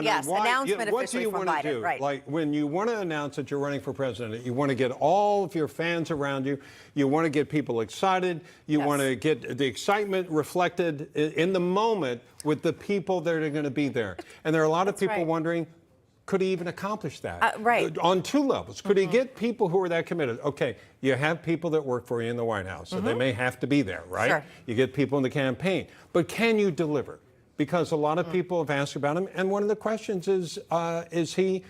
Yes, announcement what officially do you from want to Biden, do? right. Like when you want to announce that you're running for president, you want to get all of your fans around you. You want to get people excited. You want to get the excitement reflected in the moment with the people that are going to be there. And there are a lot of people wondering, could he even accomplish that? On two levels. Could he get people who are that committed? Okay, you have people that work for you in the White House, so they may have to be there, right? Sure. You get people in the campaign. But can you deliver? Because a lot of people have asked about him, and one of the questions is he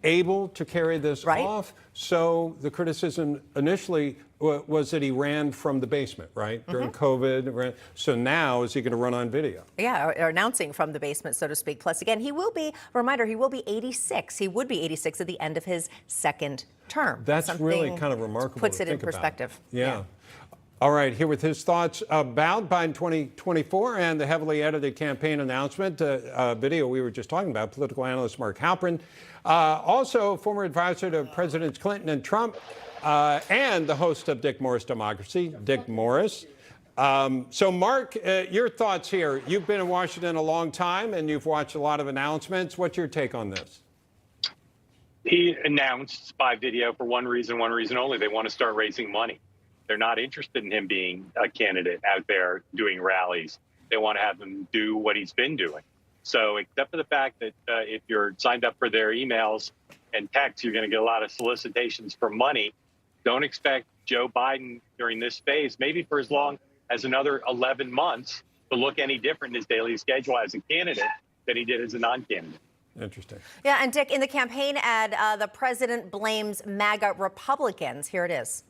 able to carry this off? So the criticism initially was that he ran from the basement, right, during COVID. So now is he going to run on video? Yeah, or announcing from the basement, so to speak. Plus, again, he will be, reminder, he will be 86. He would be 86 at the end of his second term. That's really kind of remarkable. Puts it in perspective. Yeah. All right, here with his thoughts about Biden 2024 and the heavily edited campaign announcement video we were just talking about, political analyst Mark Halperin, also former advisor to Presidents Clinton and Trump, and the host of Dick Morris Democracy, Dick Morris. So, Mark, your thoughts here. You've been in Washington a long time, and you've watched a lot of announcements. What's your take on this? He announced by video for one reason only. They want to start raising money. They're not interested in him being a candidate out there doing rallies. They want to have him do what he's been doing. So except for the fact that if you're signed up for their emails and texts, you're going to get a lot of solicitations for money. Don't expect Joe Biden during this phase, maybe for as long as another 11 months, to look any different in his daily schedule as a candidate than he did as a non-candidate. Interesting. Yeah, and Dick, in the campaign ad, the president blames MAGA Republicans. Here it is.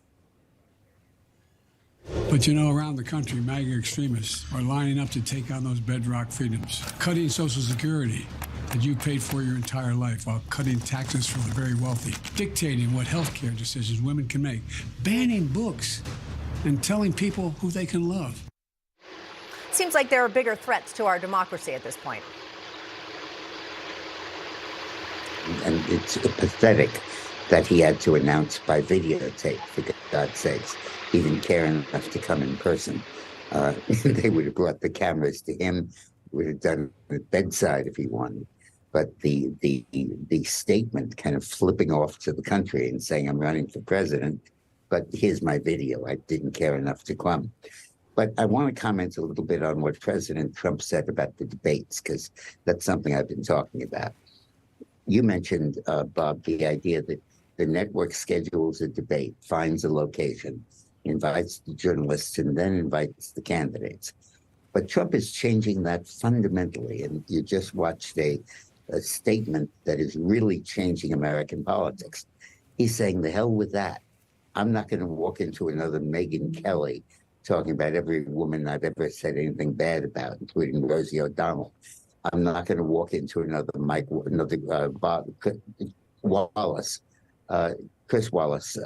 But you know, around the country, MAGA extremists are lining up to take on those bedrock freedoms, cutting Social Security that you paid for your entire life while cutting taxes from the very wealthy, dictating what health care decisions women can make, banning books, and telling people who they can love. Seems like there are bigger threats to our democracy at this point. And it's pathetic that he had to announce by videotape, for God's sakes. He didn't care enough to come in person. They would have brought the cameras to him, would have done it at bedside if he wanted. But the statement kind of flipping off to the country and saying, I'm running for president, but here's my video. I didn't care enough to come. But I want to comment a little bit on what President Trump said about the debates, because that's something I've been talking about. You mentioned, Bob, the idea that the network schedules a debate, finds a location, invites the journalists, and then invites the candidates. But Trump is changing that fundamentally, and you just watched a statement that is really changing American politics. He's saying, the hell with that. I'm not going to walk into another Megyn Kelly talking about every woman I've ever said anything bad about, including Rosie O'Donnell. I'm not going to walk into another Chris Wallace,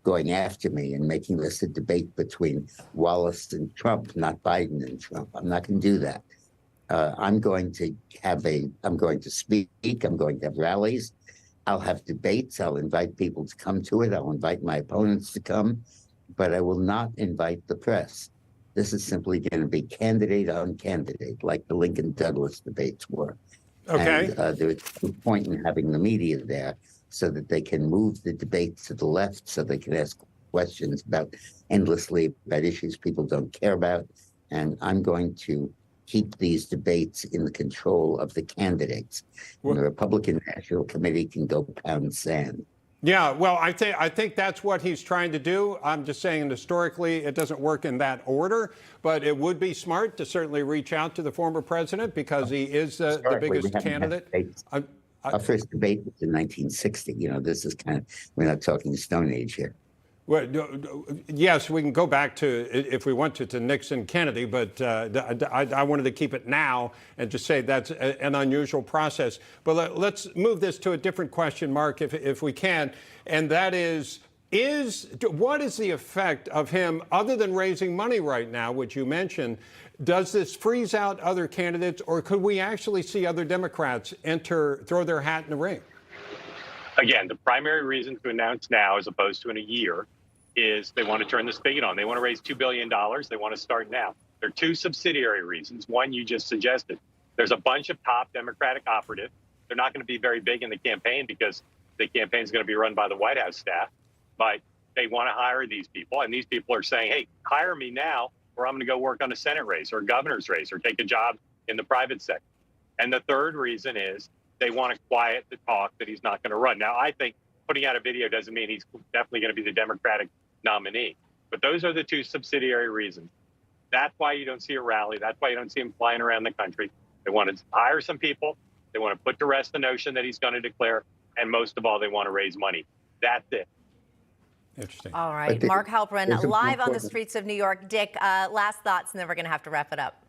going after me and making this a debate between Wallace and Trump, not Biden and Trump. I'm not going to do that. I'm going to speak. I'm going to have rallies. I'll have debates. I'll invite people to come to it. I'll invite my opponents to come, but I will not invite the press. This is simply going to be candidate on candidate, like the Lincoln-Douglas debates were. Okay. And there's no point in having the media there so that they can move the debate to the left, so they can ask questions endlessly about issues people don't care about. And I'm going to keep these debates in the control of the candidates. And the Republican National Committee can go pound sand. Yeah, well, I think that's what he's trying to do. I'm just saying historically it doesn't work in that order, but it would be smart to certainly reach out to the former president because he is the biggest candidate. Our first debate was in 1960. You know, this is we're not talking Stone Age here. Well, yes, we can go back to, if we want to Nixon, Kennedy, but I wanted to keep it now and just say that's an unusual process. But let's move this to a different question, Mark, if we can, and that is what is the effect of him, other than raising money right now, which you mentioned, does this freeze out other candidates, or could we actually see other Democrats throw their hat in the ring? Again, the primary reason to announce now as opposed to in a year is they want to turn the spigot on. They want to raise $2 billion. They want to start now. There are two subsidiary reasons. One, you just suggested. There's a bunch of top Democratic operatives They're not going to be very big in the campaign because the campaign is going to be run by the White House staff. But they want to hire these people, and these people are saying, hey, hire me now, or I'm going to go work on a Senate race or a governor's race or take a job in the private sector. And the third reason is they want to quiet the talk that he's not going to run. Now, I think putting out a video doesn't mean he's definitely going to be the Democratic nominee. But those are the two subsidiary reasons. That's why you don't see a rally. That's why you don't see him flying around the country. They want to hire some people. They want to put to rest the notion that he's going to declare. And most of all, they want to raise money. That's it. Interesting. All right. Mark Halperin, live on the streets of New York. Dick, last thoughts, and then we're going to have to wrap it up.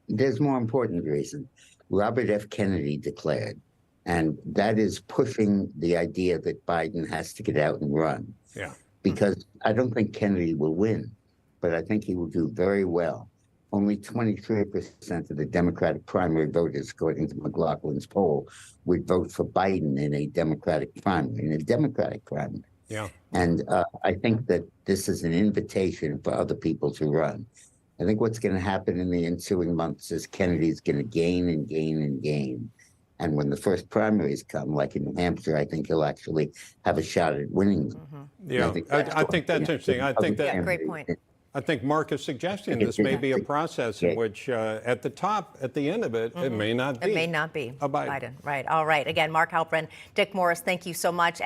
There's more important reason. Robert F. Kennedy declared, and that is pushing the idea that Biden has to get out and run. Yeah. Because I don't think Kennedy will win, but I think he will do very well. Only 23% of the Democratic primary voters, according to McLaughlin's poll, would vote for Biden in a Democratic primary. Yeah. And I think that this is an invitation for other people to run. I think what's going to happen in the ensuing months is Kennedy's going to gain and gain and gain. And when the first primaries come, like in New Hampshire, I think he'll actually have a shot at winning them. Mm-hmm. Yeah, I think that's interesting. I think that great point. I think Mark is suggesting this may be a process in which at the top, at the end of it, it may not be. It may not be a Biden. Right. All right. Again, Mark Halperin, Dick Morris, thank you so much.